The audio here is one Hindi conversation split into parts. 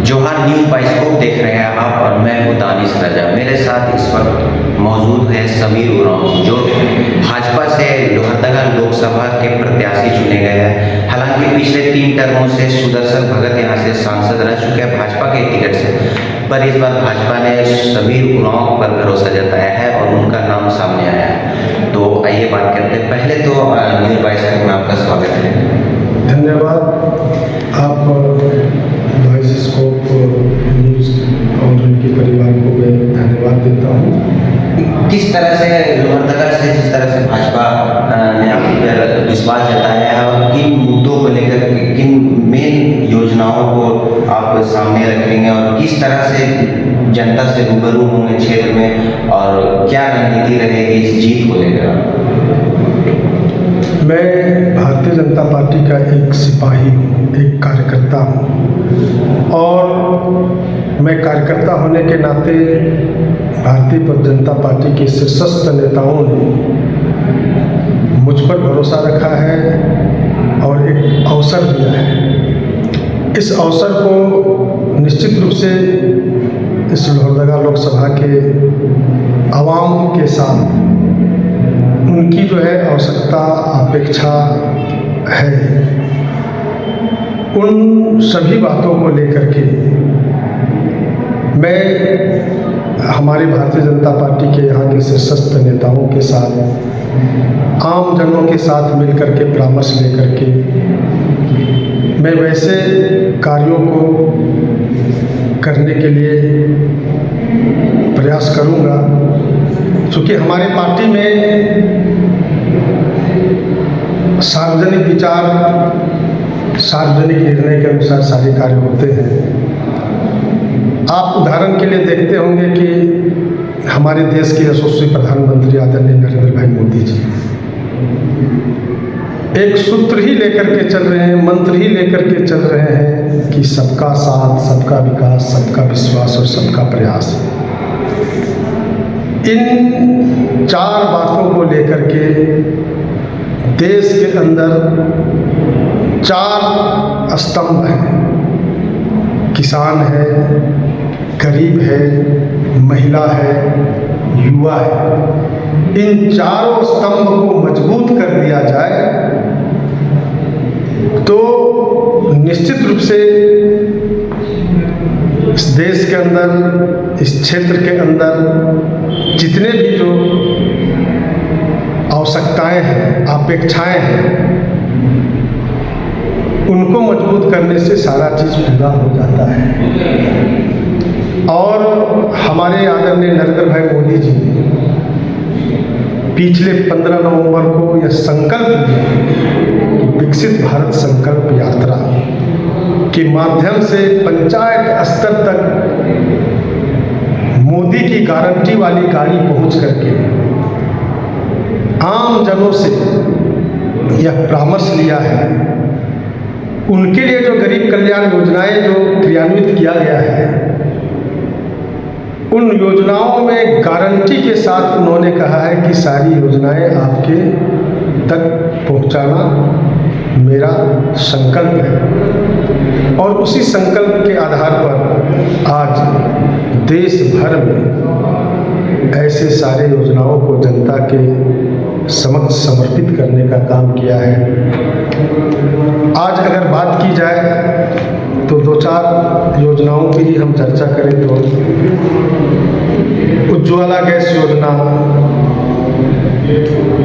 जोहार न्यू बाइस्कोप देख रहे हैं आप और मैं हूं दानिश रजा। मेरे साथ इस वक्त मौजूद है समीर उरांव, जो भाजपा से लोहरदगा लोकसभा के प्रत्याशी चुने गए हैं। हालांकि पिछले 3 टर्मों से सुदर्शन भगत यहां से सांसद रह चुके हैं भाजपा के टिकट से, पर इस बार भाजपा ने समीर उरांव पर भरोसा जताया है और उनका नाम सामने आया है। तो आइए बात करते हैं। पहले तो न्यू बाइस्कोप में आपका स्वागत है। धन्यवाद। आप बाइस्कोप न्यूज़ और उनके परिवार को मैं धन्यवाद देता हूँ। किस तरह से लोहरदगा से जिस तरह से भाजपा ने आप पर विश्वास जताया है और किन मुद्दों को लेकर किन मेन योजनाओं को आप सामने रखेंगे और किस तरह से जनता से रूबरू होंगे क्षेत्र में और क्या रणनीति रहेगी इस जीत को लेकर? मैं भारतीय जनता पार्टी का एक सिपाही हूँ, एक कार्यकर्ता हूँ और मैं कार्यकर्ता होने के नाते भारतीय जनता पार्टी के शीर्षस्थ नेताओं ने मुझ पर भरोसा रखा है और एक अवसर दिया है। इस अवसर को निश्चित रूप से इस लोहरदगा लोकसभा के आवाम के साथ उनकी जो है आवश्यकता अपेक्षा है, उन सभी बातों को लेकर के मैं हमारे भारतीय जनता पार्टी के यहाँ के शीर्षस्थ नेताओं के साथ आम जनों के साथ मिलकर के परामर्श लेकर के मैं वैसे कार्यों को करने के लिए प्रयास करूँगा। चूँकि हमारे पार्टी में सार्वजनिक विचार, सार्वजनिक निर्णय के अनुसार सारे कार्य होते हैं। आप उदाहरण के लिए देखते होंगे कि हमारे देश के यशस्वी प्रधानमंत्री आदरणीय नरेंद्र भाई मोदी जी एक सूत्र ही लेकर के चल रहे हैं, मंत्र ही लेकर के चल रहे हैं कि सबका साथ, सबका विकास, सबका विश्वास और सबका प्रयास। इन 4 बातों को लेकर के देश के अंदर 4 स्तंभ हैं। किसान है, गरीब है, महिला है, युवा है। इन चारों स्तंभ को मजबूत कर दिया जाए तो निश्चित रूप से इस देश के अंदर, इस क्षेत्र के अंदर जितने भी जो आवश्यकताएं हैं, अपेक्षाएं हैं, उनको मजबूत करने से सारा चीज़ पूरा हो जाता है। और हमारे आदरणीय नरेंद्र भाई मोदी जी ने पिछले 15 नवंबर को यह संकल्प लिया, विकसित भारत संकल्प यात्रा के माध्यम से पंचायत स्तर तक मोदी की गारंटी वाली गाड़ी पहुंच करके आम जनों से यह परामर्श लिया है। उनके लिए जो गरीब कल्याण योजनाएं जो क्रियान्वित किया गया है, उन योजनाओं में गारंटी के साथ उन्होंने कहा है कि सारी योजनाएं आपके तक पहुंचाना मेरा संकल्प है। और उसी संकल्प के आधार पर आज देश भर में ऐसे सारे योजनाओं को जनता के समक्ष समर्पित करने का काम किया है। आज अगर बात की जाए तो 2-4 योजनाओं की ही हम चर्चा करें तो उज्ज्वला गैस योजना,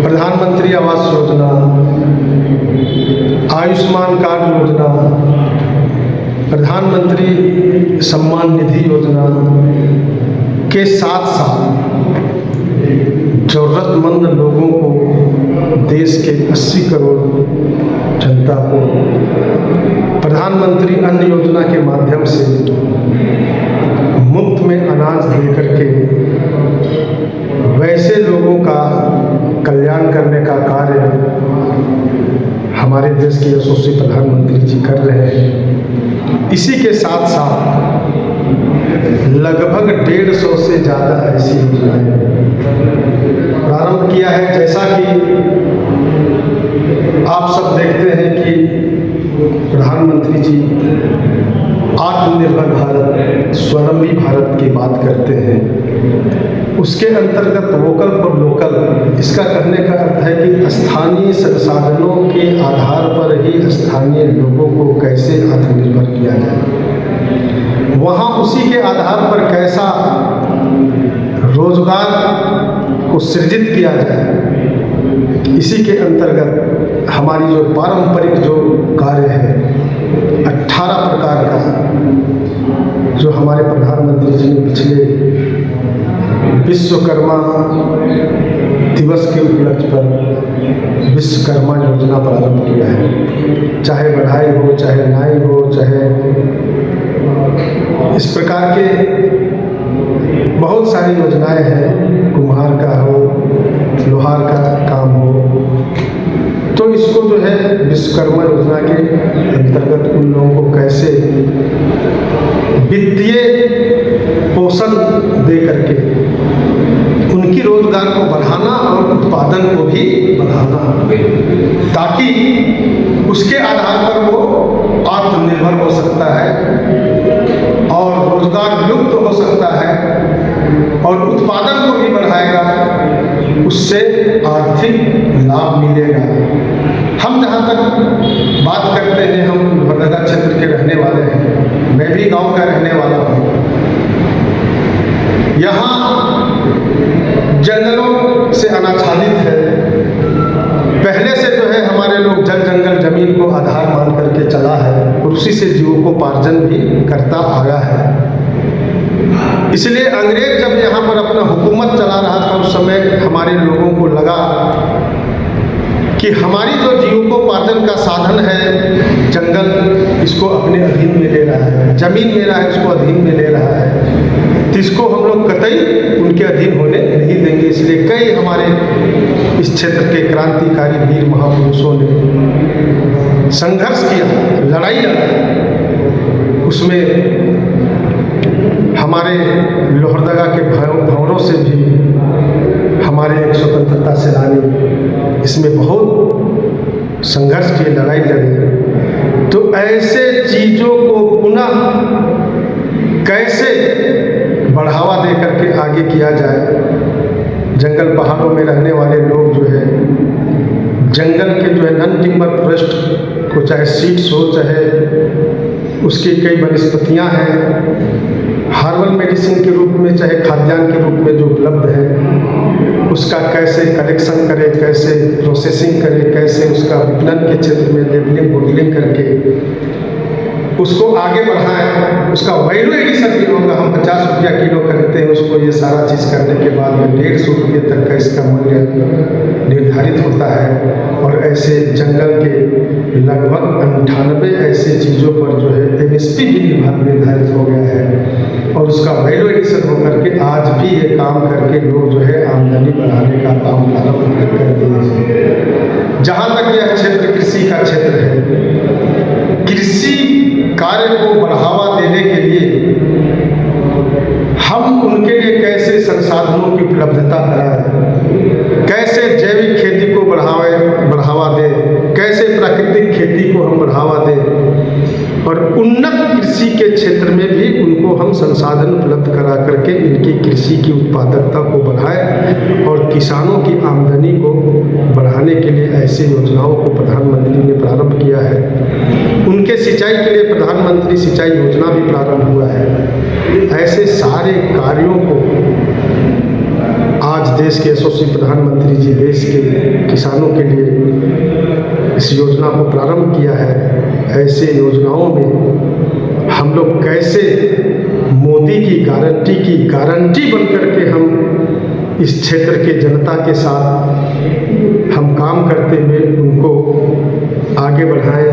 प्रधानमंत्री आवास योजना, आयुष्मान कार्ड योजना, प्रधानमंत्री सम्मान निधि योजना के साथ साथ जरूरतमंद लोगों को, देश के 80 करोड़ जनता को प्रधानमंत्री अन्न योजना के माध्यम से मुफ्त में अनाज देकर के वैसे लोगों का कल्याण करने का कार्य हमारे देश के यशस्वी प्रधानमंत्री जी कर रहे हैं। इसी के साथ साथ लगभग 150 से ज़्यादा ऐसी योजनाएं प्रारंभ किया है। जैसा कि आप सब देखते हैं कि प्रधानमंत्री जी आत्मनिर्भर भारत, स्वावलंबी भारत की बात करते हैं, उसके अंतर्गत वोकल फॉर लोकल, इसका कहने का अर्थ है कि स्थानीय संसाधनों के आधार पर ही स्थानीय लोगों को कैसे आत्मनिर्भर किया जाए, वहाँ उसी के आधार पर कैसा रोजगार को सृजित किया जाए। इसी के अंतर्गत हमारी जो पारंपरिक जो कार्य है 18 प्रकार का, जो हमारे प्रधानमंत्री जी ने पिछले विश्वकर्मा दिवस के उपलक्ष्य पर विश्वकर्मा योजना प्रारंभ किया है। चाहे बढ़ाई हो, चाहे नाई हो, चाहे इस प्रकार के बहुत सारी योजनाएं हैं, कुम्हार का हो, लोहार का काम हो, तो इसको जो है विश्वकर्मा योजना के अंतर्गत उन लोगों को कैसे वित्तीय पोषण दे करके उनकी रोजगार को बढ़ाना और उत्पादन को भी बढ़ाना, ताकि उसके आधार पर वो आत्मनिर्भर हो सकता है और रोजगार युक्त हो सकता है और उत्पादन को भी बढ़ाएगा, उससे आर्थिक लाभ मिलेगा। हम जहाँ तक बात करते हैं, हम लोहरदगा क्षेत्र के रहने वाले हैं, मैं भी गांव का रहने वाला हूँ। यहाँ जंगलों से अनाच्छादित है। पहले से जो है हमारे लोग जल जंगल जमीन को आधार मान करके चला है और उसी से जीवोपार्जन भी करता आया है। इसलिए अंग्रेज जब यहाँ पर अपना हुकूमत चला रहा था, उस समय हमारे लोगों को लगा कि हमारी जो जीवोपार्जन का साधन है जंगल, इसको अपने अधीन में ले रहा है, जमीन मेरा है इसको अधीन में ले रहा है, तो इसको हम लोग कतई उनके अधीन होने नहीं देंगे। इसलिए कई हमारे इस क्षेत्र के क्रांतिकारी वीर महापुरुषों ने संघर्ष किया, लड़ाई लड़ी। उसमें हमारे लोहरदगा के भंवरों से भी हमारे एक स्वतंत्रता सेनानी इसमें बहुत संघर्ष किए, लड़ाई लड़ी। तो ऐसे चीज़ों को पुनः कैसे बढ़ावा दे करके आगे किया जाए। जंगल पहाड़ों में रहने वाले लोग जो है जंगल के जो है नॉन टिम्बर फॉरेस्ट को, चाहे सीड्स हो, चाहे उसकी कई वनस्पतियाँ हैं हार्बल मेडिसिन के रूप में, चाहे खाद्यान्न के रूप में जो उपलब्ध है, उसका कैसे कलेक्शन करें, कैसे प्रोसेसिंग करें, कैसे उसका विपणन के क्षेत्र में लेबलिंग बोटलिंग करके उसको आगे बढ़ाएं। उसका वैल्यू एडिशन भी होगा। हम 50 रुपया किलो खरीदते हैं उसको, ये सारा चीज़ करने के बाद में 150 रुपये तक का इसका मूल्य निर्धारित होता है। और ऐसे जंगल के लगभग 98 ऐसे चीज़ों पर जो है MSP भी निर्धारित हो गया है और उसका वैल्यू एडिशन होकर के आज भी ये काम करके लोग जो है आमदनी बढ़ाने का काम प्रारंभ कर दिए हैं। जहाँ तक यह क्षेत्र कृषि का क्षेत्र है, कृषि कार्य को बढ़ावा देने के लिए हम उनके लिए कैसे संसाधनों की उपलब्धता कराएं, कैसे जैविक खेती को बढ़ावा दें, कैसे प्राकृतिक खेती को हम बढ़ावा दें और उन्नत कृषि के क्षेत्र में भी उनको हम संसाधन उपलब्ध करा करके इनकी कृषि की उत्पादकता को बढ़ाएं और किसानों की आमदनी को बढ़ाने के लिए ऐसे योजनाओं को प्रधानमंत्री ने प्रारंभ किया है। उनके सिंचाई के लिए प्रधानमंत्री सिंचाई योजना भी प्रारंभ हुआ है। ऐसे सारे कार्यों को आज देश के यशस्वी प्रधानमंत्री जी देश के किसानों के लिए इस योजना को प्रारंभ किया है। ऐसे योजनाओं में हम लोग कैसे मोदी की गारंटी बन करके हम इस क्षेत्र के जनता के साथ हम काम करते हुए उनको आगे बढ़ाएं।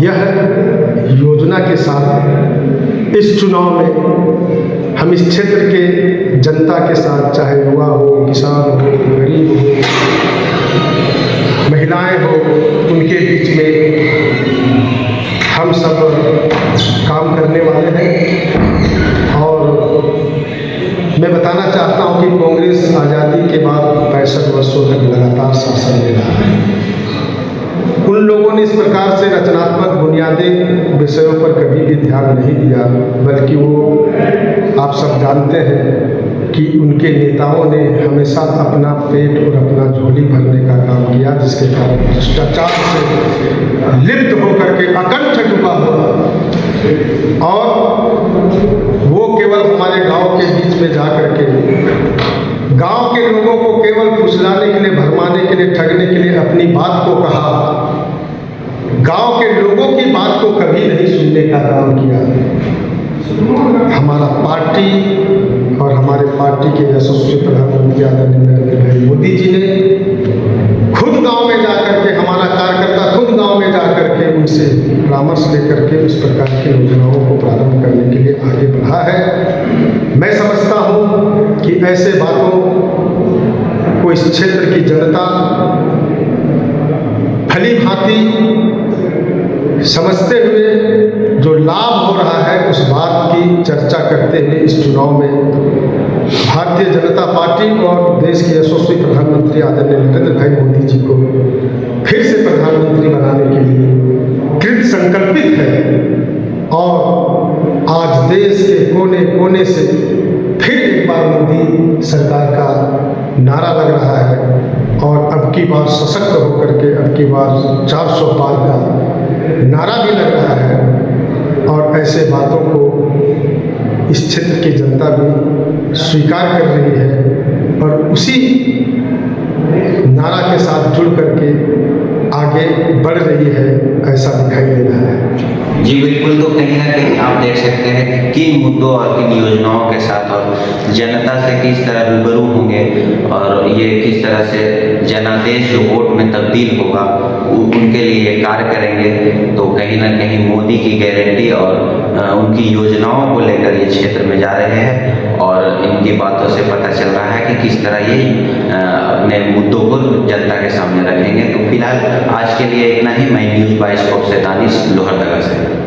यह योजना के साथ इस चुनाव में हम इस क्षेत्र के जनता के साथ, चाहे युवा हो, किसान हो, गरीब हो, महिलाएं हो, उनके बीच में हम सब काम करने वाले हैं। और मैं बताना चाहता हूं कि कांग्रेस आज़ादी के बाद 65 वर्षों तक लगातार शासन में रहा है। उन लोगों ने इस प्रकार से रचनात्मक बुनियादी विषयों पर कभी भी ध्यान नहीं दिया, बल्कि वो आप सब जानते हैं कि उनके नेताओं ने हमेशा अपना पेट और अपना झोली भरने का काम किया, जिसके कारण भ्रष्टाचार से लिप्त होकर के अकंठ डूबा हुआ, और वो केवल हमारे गांव के बीच में जा कर के गांव के लोगों को केवल फुसलाने के लिए, भरमाने के लिए, ठगने के लिए अपनी बात को कहा, गांव के लोगों की बात को कभी नहीं सुनने का काम किया। हमारा पार्टी और हमारे पार्टी के यशस्वी प्रधानमंत्री आदरणीय नरेंद्र भाई मोदी जी ने खुद गांव में जाकर के, हमारा कार्यकर्ता खुद गांव में जाकर के उनसे परामर्श लेकर के उस प्रकार की योजनाओं को प्रारंभ करने के लिए आगे बढ़ा है। मैं समझता हूं कि ऐसे बातों को इस क्षेत्र की जनता भली भांति समझते हुए जो लाभ हो रहा है उस बात की चर्चा करते हुए इस चुनाव में भारतीय जनता पार्टी और देश के यशस्वी प्रधानमंत्री आदरणीय नरेंद्र भाई मोदी जी को फिर से प्रधानमंत्री बनाने के लिए कृत संकल्पित है, और आज देश के कोने कोने से फिर एक बार मोदी सरकार का नारा लग रहा है, और अब की बार सशक्त होकर के अब की बार 400 पार का नारा भी लग रहा है, और ऐसे बातों को इस क्षेत्र की जनता भी स्वीकार कर रही है, और उसी नारा के साथ जुड़ करके आगे बढ़ रही है, ऐसा दिखाई दे रहा है। जी बिल्कुल, तो कहीं ना कहीं आप देख सकते हैं किन मुद्दों और किन योजनाओं के साथ और जनता से किस तरह रूबरू होंगे, और ये किस तरह से जनादेश जो वोट में तब्दील होगा उनके लिए कार्य करेंगे। तो कहीं ना कहीं मोदी की गारंटी और उनकी योजनाओं को लेकर ये क्षेत्र में जा रहे हैं, और इनकी बातों से पता चल रहा है कि किस तरह ये अपने मुद्दों को जनता के सामने रखेंगे। तो फिलहाल आज के लिए इतना ही। मैं न्यूज़ बाइस्कोप से दानिश लोहरदगा से।